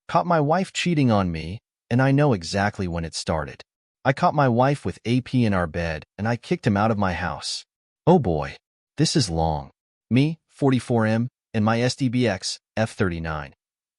Caught my wife cheating on me, and I know exactly when it started. I caught my wife with AP in our bed, and I kicked him out of my house. Oh boy, this is long. Me, 44M, and my STBX, F39,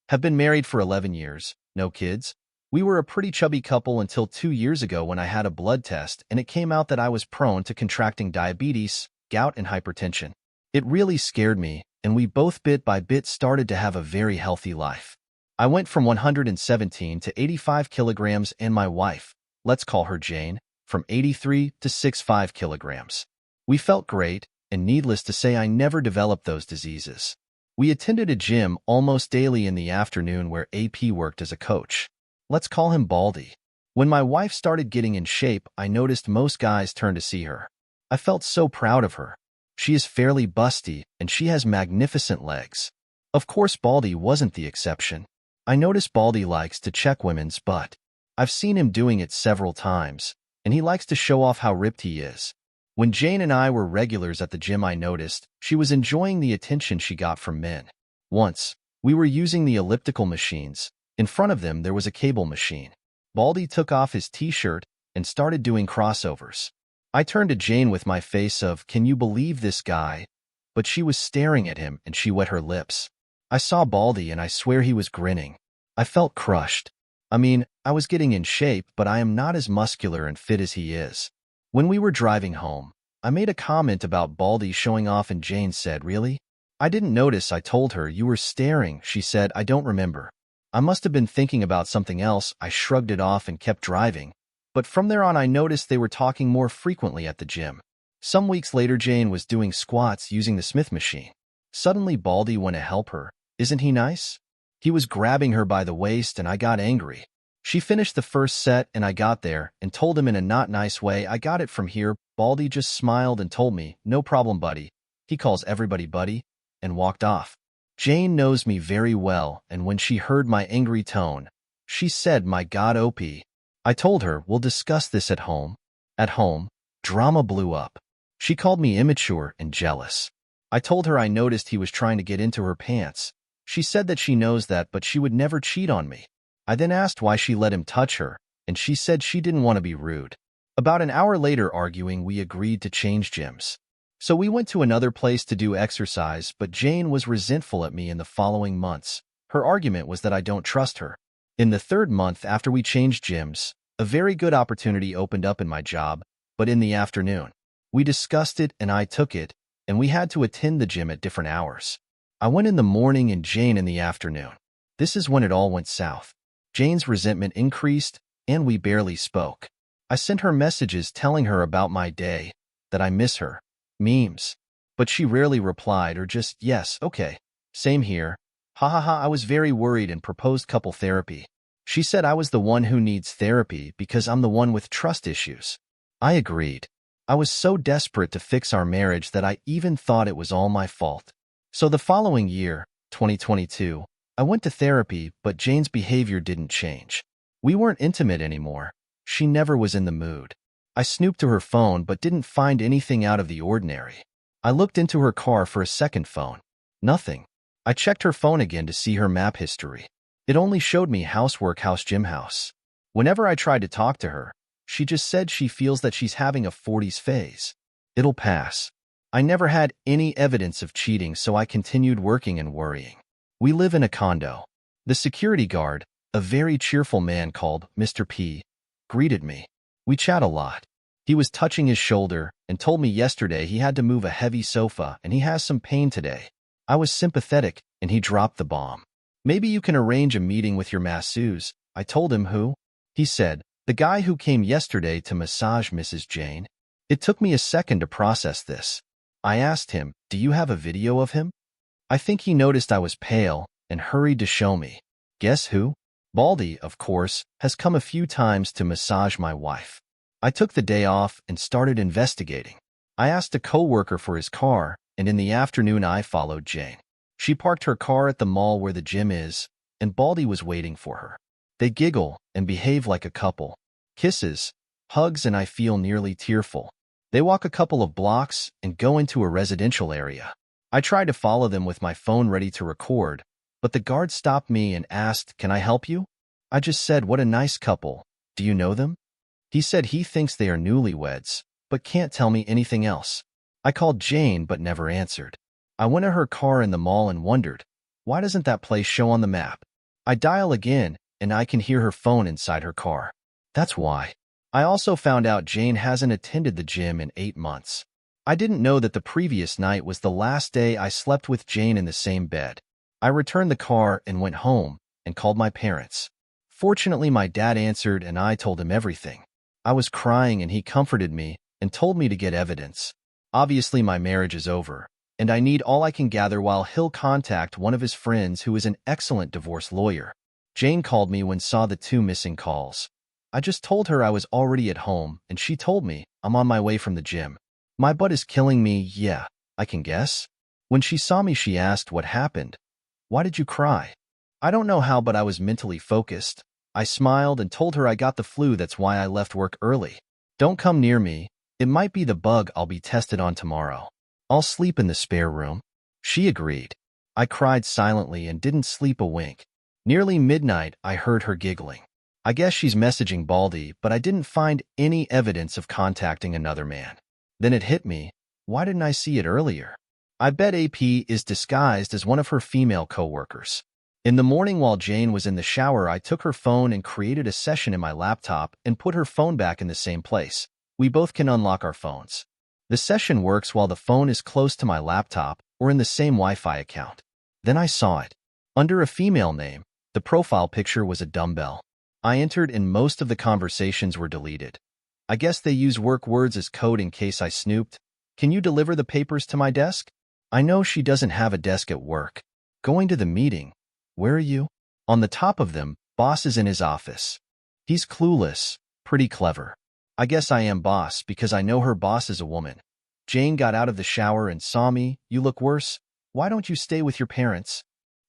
have been married for 11 years, no kids. We were a pretty chubby couple until 2 years ago when I had a blood test and it came out that I was prone to contracting diabetes, gout, and hypertension. It really scared me, and we both bit by bit started to have a very healthy life. I went from 117 to 85 kilograms and my wife, let's call her Jane, from 83 to 65 kilograms. We felt great, and needless to say I never developed those diseases. We attended a gym almost daily in the afternoon where AP worked as a coach. Let's call him Baldie. When my wife started getting in shape, I noticed most guys turned to see her. I felt so proud of her. She is fairly busty, and she has magnificent legs. Of course, Baldie wasn't the exception. I noticed Baldie likes to check women's butt. I've seen him doing it several times, and he likes to show off how ripped he is. When Jane and I were regulars at the gym, I noticed she was enjoying the attention she got from men. Once, we were using the elliptical machines. In front of them, there was a cable machine. Baldie took off his t-shirt and started doing crossovers. I turned to Jane with my face of, "Can you believe this guy?" But she was staring at him and she wet her lips. I saw Baldie and I swear he was grinning. I felt crushed. I mean, I was getting in shape, but I am not as muscular and fit as he is. When we were driving home, I made a comment about Baldie showing off and Jane said, "Really?" I didn't notice. I told her, "You were staring." She said, "I don't remember." I must have been thinking about something else. I shrugged it off and kept driving. But from there on, I noticed they were talking more frequently at the gym. Some weeks later, Jane was doing squats using the Smith machine. Suddenly, Baldie went to help her. Isn't he nice? He was grabbing her by the waist and I got angry. She finished the first set and I got there and told him in a not nice way, "I got it from here." Baldie just smiled and told me, "No problem, buddy." He calls everybody buddy, and walked off. Jane knows me very well, and when she heard my angry tone, she said, "My God, OP." I told her, "We'll discuss this at home." At home, drama blew up. She called me immature and jealous. I told her I noticed he was trying to get into her pants. She said that she knows that, but she would never cheat on me. I then asked why she let him touch her, and she said she didn't want to be rude. About an hour later, arguing, we agreed to change gyms. So we went to another place to do exercise, but Jane was resentful at me in the following months. Her argument was that I don't trust her. In the third month after we changed gyms, a very good opportunity opened up in my job, but in the afternoon. We discussed it and I took it, and we had to attend the gym at different hours. I went in the morning and Jane in the afternoon. This is when it all went south. Jane's resentment increased, and we barely spoke. I sent her messages telling her about my day, that I miss her, memes. But she rarely replied or just, "Yes, okay, same here. Ha ha ha." I was very worried and proposed couple therapy. She said I was the one who needs therapy because I'm the one with trust issues. I agreed. I was so desperate to fix our marriage that I even thought it was all my fault. So the following year, 2022, I went to therapy, but Jane's behavior didn't change. We weren't intimate anymore. She never was in the mood. I snooped to her phone but didn't find anything out of the ordinary. I looked into her car for a second phone. Nothing. I checked her phone again to see her map history. It only showed me housework, house, gym, house. Whenever I tried to talk to her, she just said she feels that she's having a 40s phase. It'll pass. I never had any evidence of cheating, so I continued working and worrying. We live in a condo. The security guard, a very cheerful man called Mr. P, greeted me. We chat a lot. He was touching his shoulder and told me yesterday he had to move a heavy sofa and he has some pain today. I was sympathetic and he dropped the bomb. "Maybe you can arrange a meeting with your masseuse." I told him who. He said, "The guy who came yesterday to massage Mrs. Jane." It took me a second to process this. I asked him, "Do you have a video of him?" I think he noticed I was pale and hurried to show me. Guess who? Baldie, of course, has come a few times to massage my wife. I took the day off and started investigating. I asked a coworker for his car, and in the afternoon I followed Jane. She parked her car at the mall where the gym is, and Baldie was waiting for her. They giggle and behave like a couple. Kisses, hugs, and I feel nearly tearful. They walk a couple of blocks and go into a residential area. I try to follow them with my phone ready to record, but but the guard stopped me and asked, "Can I help you?" I just said, "What a nice couple. Do you know them?" He said he thinks they are newlyweds, but can't tell me anything else. I called Jane but never answered. I went to her car in the mall and wondered, why doesn't that place show on the map? I dial again, and I can hear her phone inside her car. That's why. I also found out Jane hasn't attended the gym in 8 months. I didn't know that the previous night was the last day I slept with Jane in the same bed. I returned the car and went home and called my parents. Fortunately, my dad answered and I told him everything. I was crying and he comforted me and told me to get evidence. Obviously, my marriage is over, and I need all I can gather while he'll contact one of his friends who is an excellent divorce lawyer. Jane called me when saw the 2 missing calls. I just told her I was already at home, and she told me I'm on my way from the gym. My butt is killing me, yeah, I can guess. When she saw me, she asked what happened. Why did you cry? I don't know how, but I was mentally focused. I smiled and told her I got the flu, that's why I left work early. Don't come near me. It might be the bug I'll be tested on tomorrow. I'll sleep in the spare room. She agreed. I cried silently and didn't sleep a wink. Nearly midnight, I heard her giggling. I guess she's messaging Baldie, but I didn't find any evidence of contacting another man. Then it hit me. Why didn't I see it earlier? I bet AP is disguised as one of her female co-workers. In the morning while Jane was in the shower, I took her phone and created a session in my laptop and put her phone back in the same place. We both can unlock our phones. The session works while the phone is close to my laptop or in the same Wi-Fi account. Then I saw it. Under a female name, the profile picture was a dumbbell. I entered and most of the conversations were deleted. I guess they use work words as code in case I snooped. Can you deliver the papers to my desk? I know she doesn't have a desk at work. Going to the meeting. Where are you? On the top of them, boss is in his office. He's clueless, pretty clever. I guess I am boss because I know her boss is a woman. Jane got out of the shower and saw me. You look worse. Why don't you stay with your parents?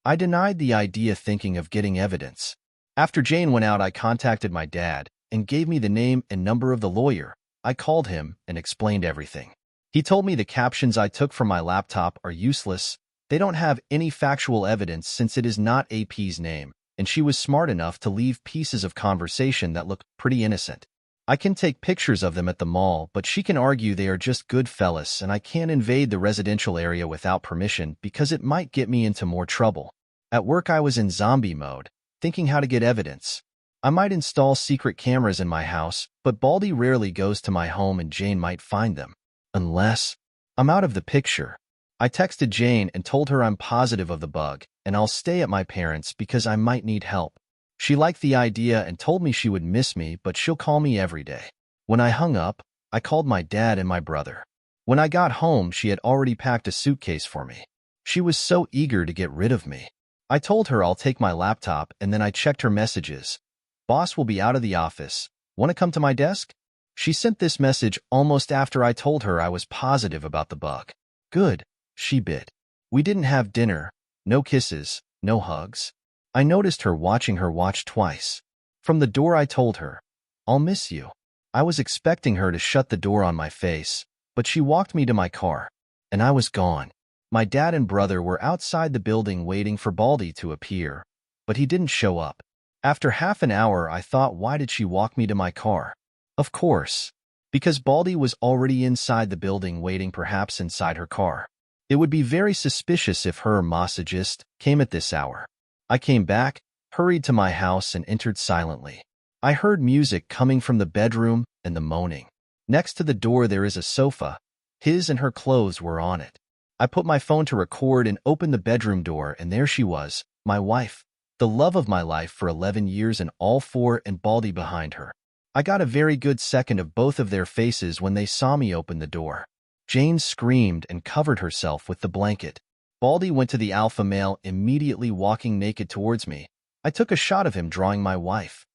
I denied the idea, thinking of getting evidence. After Jane went out, I contacted my dad and gave me the name and number of the lawyer. I called him and explained everything. He told me the captions I took from my laptop are useless. They don't have any factual evidence since it is not AP's name, and she was smart enough to leave pieces of conversation that look pretty innocent. I can take pictures of them at the mall, but she can argue they are just good fellas, and I can't invade the residential area without permission because it might get me into more trouble. At work, I was in zombie mode, thinking how to get evidence. I might install secret cameras in my house, but Baldie rarely goes to my home and Jane might find them. Unless I'm out of the picture. I texted Jane and told her I'm positive of the bug, and I'll stay at my parents' because I might need help. She liked the idea and told me she would miss me, but she'll call me every day. When I hung up, I called my dad and my brother. When I got home, she had already packed a suitcase for me. She was so eager to get rid of me. I told her I'll take my laptop, and then I checked her messages. Boss will be out of the office. Want to come to my desk? She sent this message almost after I told her I was positive about the bug. Good, she bit. We didn't have dinner. No kisses, no hugs. I noticed her watching her watch twice. From the door, I told her, I'll miss you. I was expecting her to shut the door on my face, but she walked me to my car, and I was gone. My dad and brother were outside the building waiting for Baldie to appear, but he didn't show up. After half an hour, I thought, why did she walk me to my car? Of course, because Baldie was already inside the building waiting, perhaps inside her car. It would be very suspicious if her massagist came at this hour. I came back, hurried to my house, and entered silently. I heard music coming from the bedroom and the moaning. Next to the door there is a sofa. His and her clothes were on it. I put my phone to record and opened the bedroom door, and there she was, my wife, the love of my life for 11 years, and all four, and Baldie behind her. I got a very good second of both of their faces when they saw me open the door. Jane screamed and covered herself with the blanket. Baldie went to the alpha male, immediately walking naked towards me. I took a shot of him drawing my wife.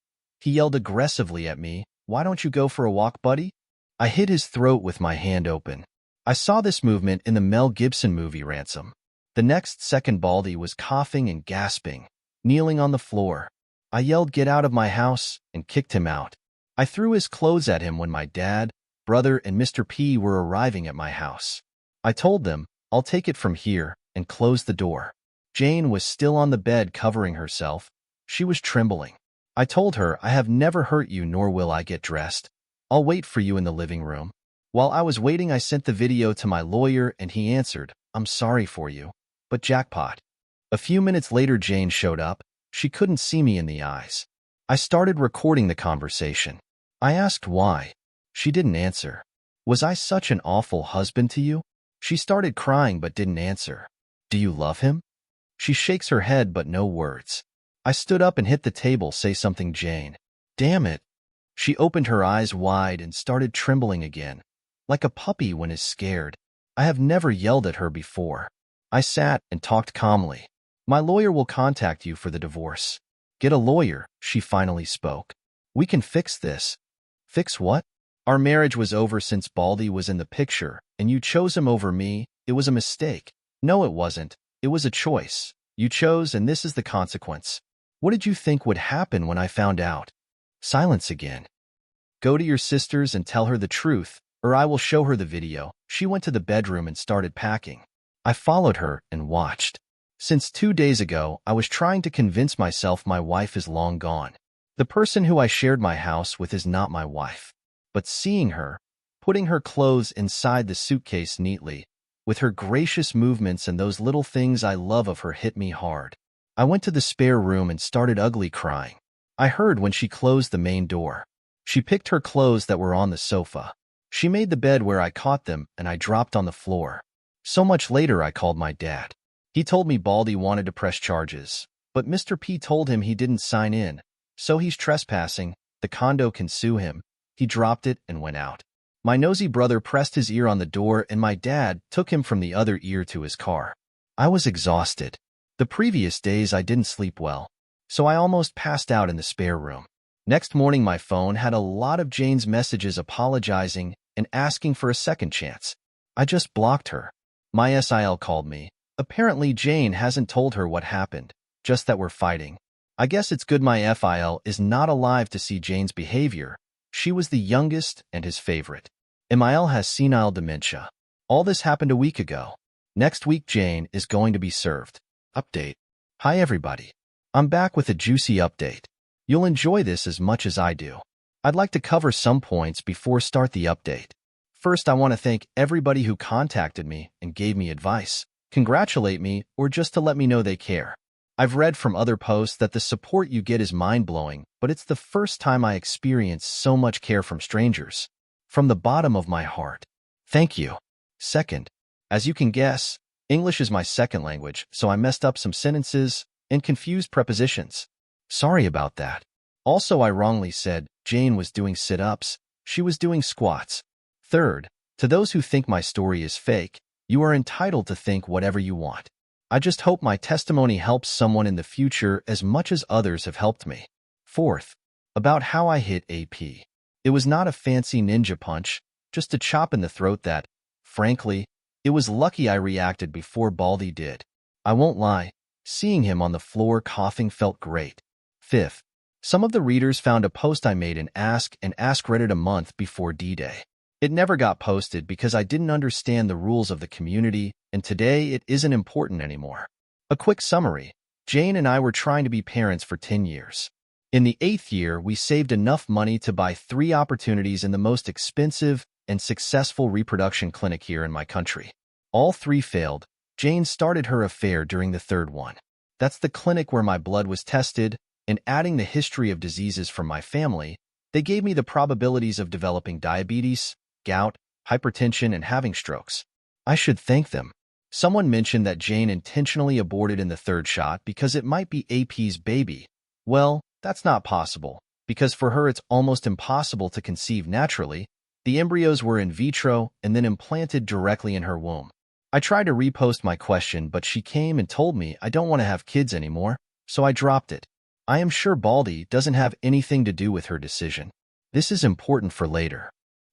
He yelled aggressively at me, "Why don't you go for a walk, buddy?" I hit his throat with my hand open. I saw this movement in the Mel Gibson movie Ransom. The next second, Baldie was coughing and gasping, kneeling on the floor. I yelled, "Get out of my house," and kicked him out. I threw his clothes at him when my dad, brother, and Mr. P were arriving at my house. I told them, "I'll take it from here," and closed the door. Jane was still on the bed covering herself. She was trembling. I told her, I have never hurt you, nor will I. Get dressed. I'll wait for you in the living room. While I was waiting, I sent the video to my lawyer and he answered, I'm sorry for you, but jackpot. A few minutes later, Jane showed up. She couldn't see me in the eyes. I started recording the conversation. I asked why. She didn't answer. Was I such an awful husband to you? She started crying but didn't answer. Do you love him? She shakes her head but no words. I stood up and hit the table. Say something, Jane. Damn it. She opened her eyes wide and started trembling again, like a puppy when is scared. I have never yelled at her before. I sat and talked calmly. My lawyer will contact you for the divorce. Get a lawyer, she finally spoke. We can fix this. Fix what? Our marriage was over since Baldie was in the picture, and you chose him over me. It was a mistake. No, it wasn't. It was a choice. You chose, and this is the consequence. What did you think would happen when I found out? Silence again. Go to your sisters and tell her the truth, or I will show her the video. She went to the bedroom and started packing. I followed her and watched. Since 2 days ago, I was trying to convince myself my wife is long gone. The person who I shared my house with is not my wife. But seeing her, putting her clothes inside the suitcase neatly, with her gracious movements and those little things I love of her hit me hard. I went to the spare room and started ugly crying. I heard when she closed the main door. She picked her clothes that were on the sofa. She made the bed where I caught them, and I dropped on the floor. So much later, I called my dad. He told me Baldie wanted to press charges, but Mr. P told him he didn't sign in, so he's trespassing. The condo can sue him. He dropped it and went out. My nosy brother pressed his ear on the door, and my dad took him from the other ear to his car. I was exhausted. The previous days I didn't sleep well, so I almost passed out in the spare room. Next morning, my phone had a lot of Jane's messages apologizing and asking for a second chance. I just blocked her. My SIL called me. Apparently, Jane hasn't told her what happened, just that we're fighting. I guess it's good my FIL is not alive to see Jane's behavior. She was the youngest and his favorite. Emil has senile dementia. All this happened a week ago. Next week, Jane is going to be served. Update. Hi, everybody. I'm back with a juicy update. You'll enjoy this as much as I do. I'd like to cover some points before start the update. First, I want to thank everybody who contacted me and gave me advice, congratulate me, or just to let me know they care. I've read from other posts that the support you get is mind-blowing, but it's the first time I experienced so much care from strangers. From the bottom of my heart, thank you. Second, as you can guess, English is my second language, so I messed up some sentences and confused prepositions. Sorry about that. Also, I wrongly said Jane was doing sit-ups. She was doing squats. Third, to those who think my story is fake, you are entitled to think whatever you want. I just hope my testimony helps someone in the future as much as others have helped me. Fourth, about how I hit AP. It was not a fancy ninja punch, just a chop in the throat that, frankly, it was lucky I reacted before Baldie did. I won't lie, seeing him on the floor coughing felt great. Fifth, some of the readers found a post I made in Ask Reddit a month before D-Day. It never got posted because I didn't understand the rules of the community, and today it isn't important anymore. A quick summary. Jane and I were trying to be parents for 10 years. In the 8th year, we saved enough money to buy 3 opportunities in the most expensive and successful reproduction clinic here in my country. All 3 failed. Jane started her affair during the 3rd one. That's the clinic where my blood was tested, and adding the history of diseases from my family, they gave me the probabilities of developing diabetes, gout, hypertension, and having strokes. I should thank them. Someone mentioned that Jane intentionally aborted in the 3rd shot because it might be AP's baby. Well, that's not possible, because for her it's almost impossible to conceive naturally. The embryos were in vitro and then implanted directly in her womb. I tried to repost my question, but she came and told me I don't want to have kids anymore, so I dropped it. I am sure Baldie doesn't have anything to do with her decision. This is important for later.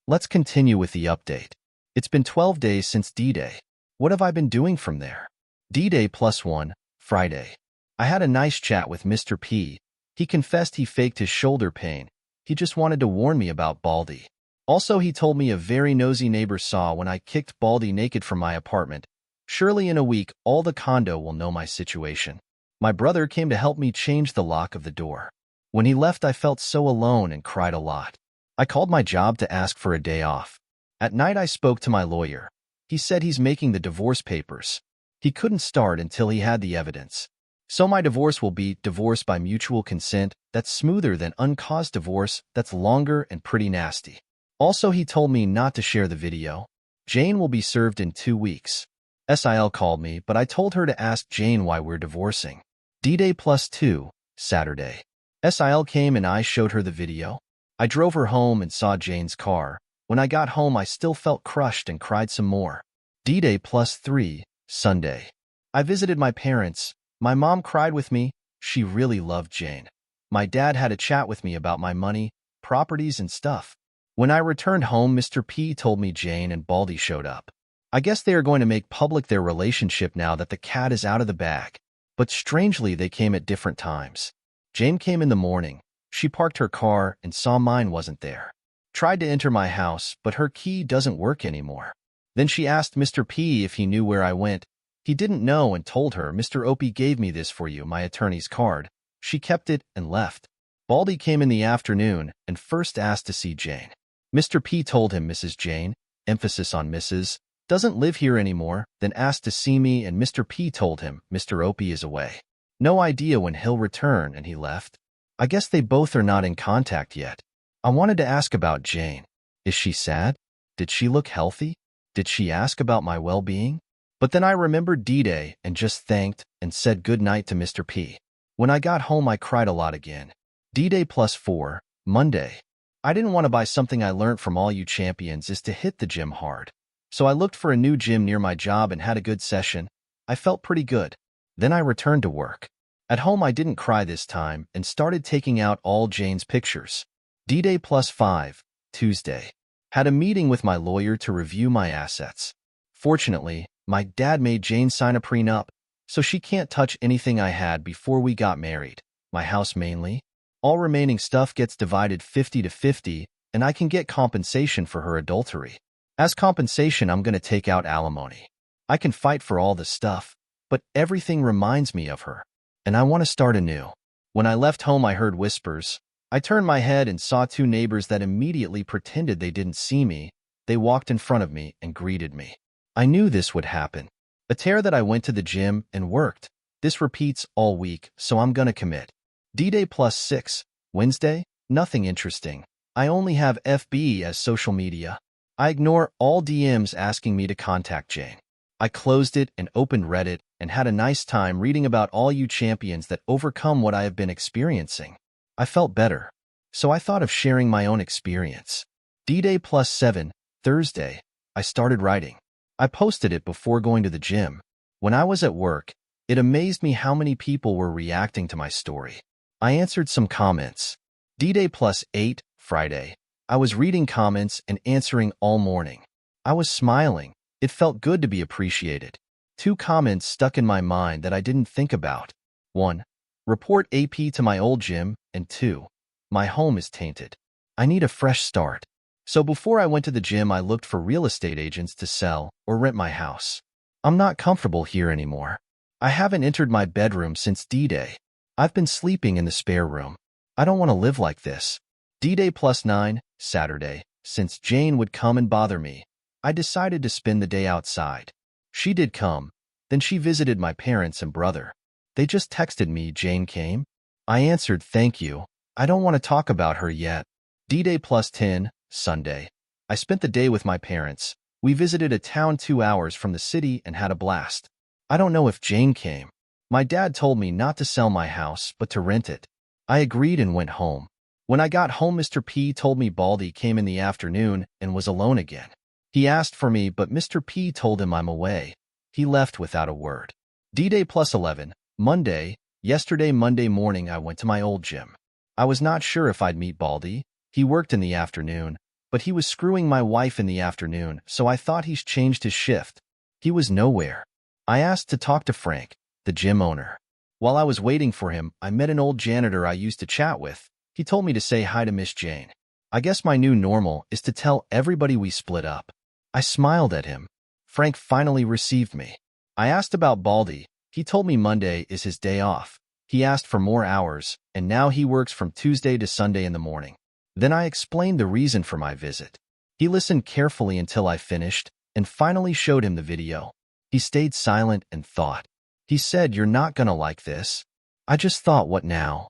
Let's continue with the update. It's been 12 days since D-Day. What have I been doing from there? D-Day +1, Friday. I had a nice chat with Mr. P. He confessed he faked his shoulder pain. He just wanted to warn me about Baldie. Also, he told me a very nosy neighbor saw when I kicked Baldie naked from my apartment. Surely in a week, all the condo will know my situation. My brother came to help me change the lock of the door. When he left, I felt so alone and cried a lot. I called my job to ask for a day off. At night, I spoke to my lawyer. He said he's making the divorce papers. He couldn't start until he had the evidence. So my divorce will be divorce by mutual consent that's smoother than uncaused divorce that's longer and pretty nasty. Also, he told me not to share the video. Jane will be served in 2 weeks. SIL called me, but I told her to ask Jane why we're divorcing. D-Day +2, Saturday. SIL came and I showed her the video. I drove her home and saw Jane's car. When I got home, I still felt crushed and cried some more. D-Day +3, Sunday. I visited my parents. My mom cried with me. She really loved Jane. My dad had a chat with me about my money, properties, and stuff. When I returned home, Mr. P told me Jane and Baldie showed up. I guess they are going to make public their relationship now that the cat is out of the bag. But strangely, they came at different times. Jane came in the morning. She parked her car and saw mine wasn't there. Tried to enter my house, but her key doesn't work anymore. Then she asked Mr. P if he knew where I went. He didn't know and told her, "Mr. Opie gave me this for you, my attorney's card." She kept it and left. Baldie came in the afternoon and first asked to see Jane. Mr. P told him Mrs. Jane, emphasis on Mrs., doesn't live here anymore, then asked to see me, and Mr. P told him Mr. Opie is away. No idea when he'll return, and he left. I guess they both are not in contact yet. I wanted to ask about Jane. Is she sad? Did she look healthy? Did she ask about my well-being? But then I remembered D-Day and just thanked and said good night to Mr. P. When I got home, I cried a lot again. D-Day +4, Monday. I didn't want to buy something I learned from all you champions is to hit the gym hard. So I looked for a new gym near my job and had a good session. I felt pretty good. Then I returned to work. At home, I didn't cry this time and started taking out all Jane's pictures. D-Day +5, Tuesday. Had a meeting with my lawyer to review my assets. Fortunately, my dad made Jane sign a prenup, so she can't touch anything I had before we got married. My house mainly. All remaining stuff gets divided 50-50, and I can get compensation for her adultery. As compensation, I'm going to take out alimony. I can fight for all the stuff, but everything reminds me of her, and I want to start anew. When I left home, I heard whispers. I turned my head and saw 2 neighbors that immediately pretended they didn't see me. They walked in front of me and greeted me. I knew this would happen. A tear that I went to the gym and worked. This repeats all week, so I'm gonna commit. D-Day +6, Wednesday, nothing interesting. I only have FB as social media. I ignore all DMs asking me to contact Jane. I closed it and opened Reddit and had a nice time reading about all you champions that overcome what I have been experiencing. I felt better, so I thought of sharing my own experience. D-Day +7, Thursday, I started writing. I posted it before going to the gym. When I was at work, it amazed me how many people were reacting to my story. I answered some comments. D-Day +8, Friday. I was reading comments and answering all morning. I was smiling. It felt good to be appreciated. 2 comments stuck in my mind that I didn't think about. 1. Report AP to my old gym, and 2. My home is tainted. I need a fresh start. So before I went to the gym, I looked for real estate agents to sell or rent my house. I'm not comfortable here anymore. I haven't entered my bedroom since D-Day. I've been sleeping in the spare room. I don't want to live like this. D-Day +9, Saturday. Since Jane would come and bother me, I decided to spend the day outside. She did come. Then she visited my parents and brother. They just texted me Jane came. I answered thank you. I don't want to talk about her yet. D-Day +10, Sunday. I spent the day with my parents. We visited a town 2 hours from the city and had a blast. I don't know if Jane came. My dad told me not to sell my house, but to rent it. I agreed and went home. When I got home, Mr. P told me Baldie came in the afternoon and was alone again. He asked for me, but Mr. P told him I'm away. He left without a word. D-Day +11, Monday. Yesterday, Monday morning, I went to my old gym. I was not sure if I'd meet Baldie. He worked in the afternoon, but he was screwing my wife in the afternoon, so I thought he's changed his shift. He was nowhere. I asked to talk to Frank, the gym owner. While I was waiting for him, I met an old janitor I used to chat with. He told me to say hi to Miss Jane. I guess my new normal is to tell everybody we split up. I smiled at him. Frank finally received me. I asked about Baldie. He told me Monday is his day off. He asked for more hours, and now he works from Tuesday to Sunday in the morning. Then I explained the reason for my visit. He listened carefully until I finished, and finally showed him the video. He stayed silent and thought. He said, "You're not gonna like this." I just thought, what now?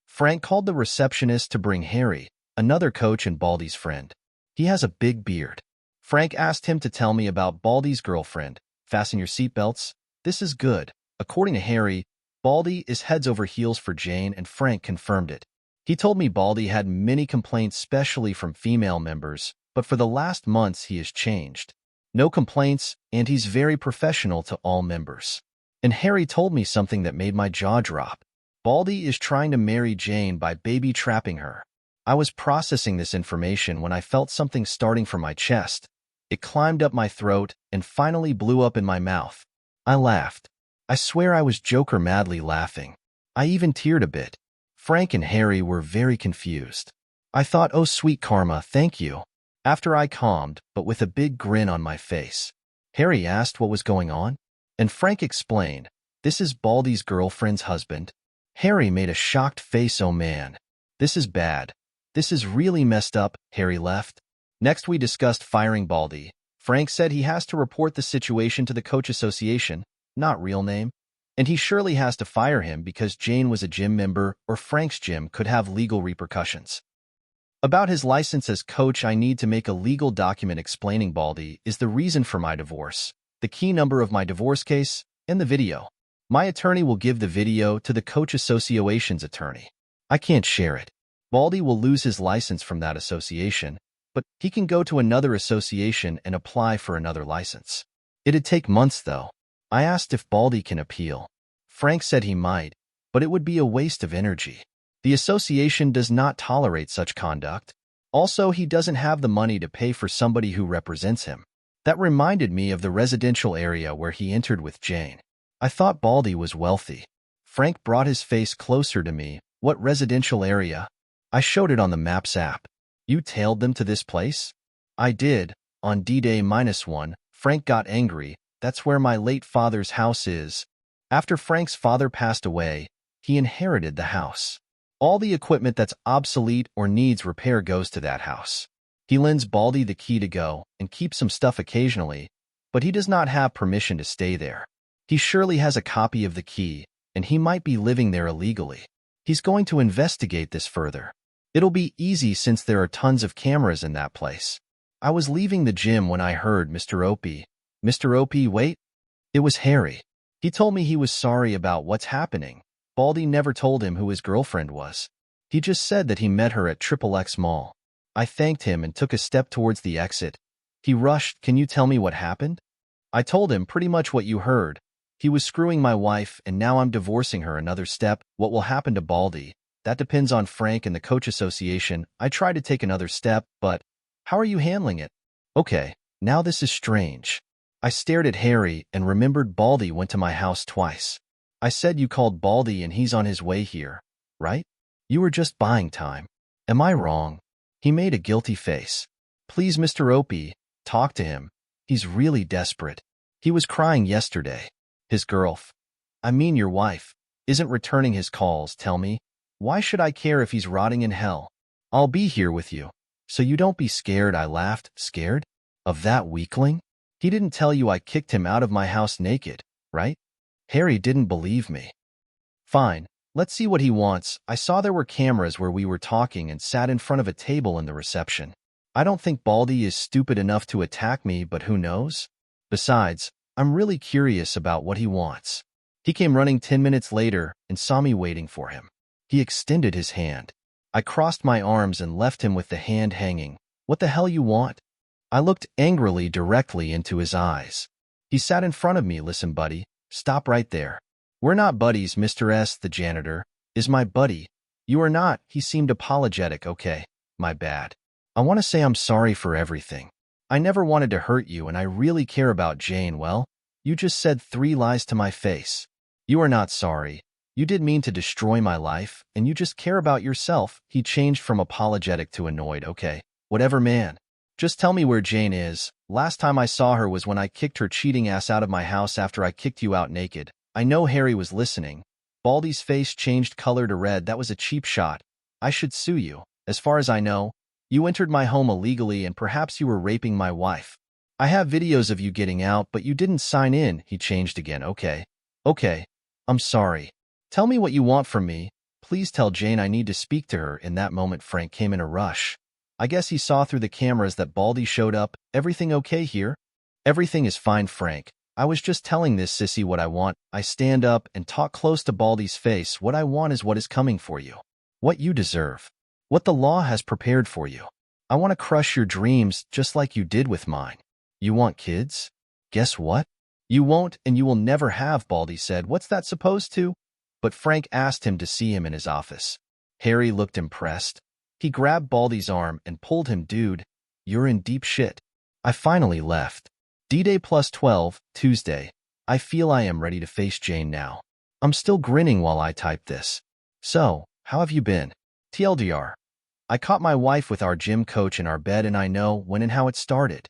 Frank called the receptionist to bring Harry, another coach and Baldie's friend. He has a big beard. Frank asked him to tell me about Baldie's girlfriend. Fasten your seatbelts. This is good. According to Harry, Baldie is heads over heels for Jane, and Frank confirmed it. He told me Baldie had many complaints, especially from female members, but for the last months he has changed. No complaints, and he's very professional to all members. And Harry told me something that made my jaw drop. Baldie is trying to marry Jane by baby-trapping her. I was processing this information when I felt something starting from my chest. It climbed up my throat and finally blew up in my mouth. I laughed. I swear I was Joker madly laughing. I even teared a bit. Frank and Harry were very confused. I thought, oh sweet karma, thank you. After I calmed, but with a big grin on my face. Harry asked what was going on, and Frank explained, this is Baldie's girlfriend's husband. Harry made a shocked face. Oh man, this is bad. This is really messed up. Harry left. Next we discussed firing Baldie. Frank said he has to report the situation to the coach association, not real name, and he surely has to fire him because Jane was a gym member or Frank's gym could have legal repercussions. About his license as coach, I need to make a legal document explaining Baldie is the reason for my divorce, the key number of my divorce case, and the video. My attorney will give the video to the coach association's attorney. I can't share it. Baldie will lose his license from that association, but he can go to another association and apply for another license. It'd take months though. I asked if Baldie can appeal. Frank said he might, but it would be a waste of energy. The association does not tolerate such conduct. Also, he doesn't have the money to pay for somebody who represents him. That reminded me of the residential area where he entered with Jane. I thought Baldie was wealthy. Frank brought his face closer to me. What residential area? I showed it on the Maps app. You tailed them to this place? I did. On D-Day -1, Frank got angry. That's where my late father's house is. After Frank's father passed away, he inherited the house. All the equipment that's obsolete or needs repair goes to that house. He lends Baldie the key to go and keeps some stuff occasionally, but he does not have permission to stay there. He surely has a copy of the key, and he might be living there illegally. He's going to investigate this further. It'll be easy since there are tons of cameras in that place. I was leaving the gym when I heard Mr. Opie. Mr. Opie, wait. It was Harry. He told me he was sorry about what's happening. Baldie never told him who his girlfriend was. He just said that he met her at XXX Mall. I thanked him and took a step towards the exit. He rushed, "Can you tell me what happened?" I told him pretty much what you heard. He was screwing my wife, and now I'm divorcing her. Another step. What will happen to Baldie? That depends on Frank and the coach association. I tried to take another step, but how are you handling it? Okay, now this is strange. I stared at Harry and remembered Baldie went to my house twice. I said you called Baldie and he's on his way here, right? You were just buying time. Am I wrong? He made a guilty face. Please, Mr. Opie, talk to him. He's really desperate. He was crying yesterday. His I mean your wife, isn't returning his calls. Tell me, why should I care if he's rotting in hell? I'll be here with you, so you don't be scared. I laughed. Scared? Of that weakling? He didn't tell you I kicked him out of my house naked, right? Harry didn't believe me. Fine, let's see what he wants. I saw there were cameras where we were talking and sat in front of a table in the reception. I don't think Baldie is stupid enough to attack me, but who knows? Besides, I'm really curious about what he wants. He came running 10 minutes later and saw me waiting for him. He extended his hand. I crossed my arms and left him with the hand hanging. What the hell you want? I looked angrily directly into his eyes. He sat in front of me. Listen, buddy, stop right there. We're not buddies. Mr. S, the janitor, is my buddy. You are not. He seemed apologetic. Okay, my bad. I want to say I'm sorry for everything. I never wanted to hurt you, and I really care about Jane. Well, you just said 3 lies to my face. You are not sorry. You did mean to destroy my life, and you just care about yourself. He changed from apologetic to annoyed. Okay, whatever, man. Just tell me where Jane is. Last time I saw her was when I kicked her cheating ass out of my house after I kicked you out naked. I know Harry was listening. Baldie's face changed color to red. That was a cheap shot. I should sue you. As far as I know, you entered my home illegally and perhaps you were raping my wife. I have videos of you getting out, but you didn't sign in. He changed again. Okay. I'm sorry. Tell me what you want from me. Please tell Jane I need to speak to her. In that moment, Frank came in a rush. I guess he saw through the cameras that Baldie showed up. Everything okay here? Everything is fine, Frank. I was just telling this sissy what I want. I stand up and talk close to Baldie's face. What I want is what is coming for you. What you deserve. What the law has prepared for you. I want to crush your dreams just like you did with mine. You want kids? Guess what? You won't and you will never have, Baldie said. What's that supposed to? But Frank asked him to see him in his office. Harry looked impressed. He grabbed Baldie's arm and pulled him. Dude, you're in deep shit. I finally left. D-Day plus 12, Tuesday. I feel I am ready to face Jane now. I'm still grinning while I type this. So, how have you been? TLDR. I caught my wife with our gym coach in our bed and I know when and how it started.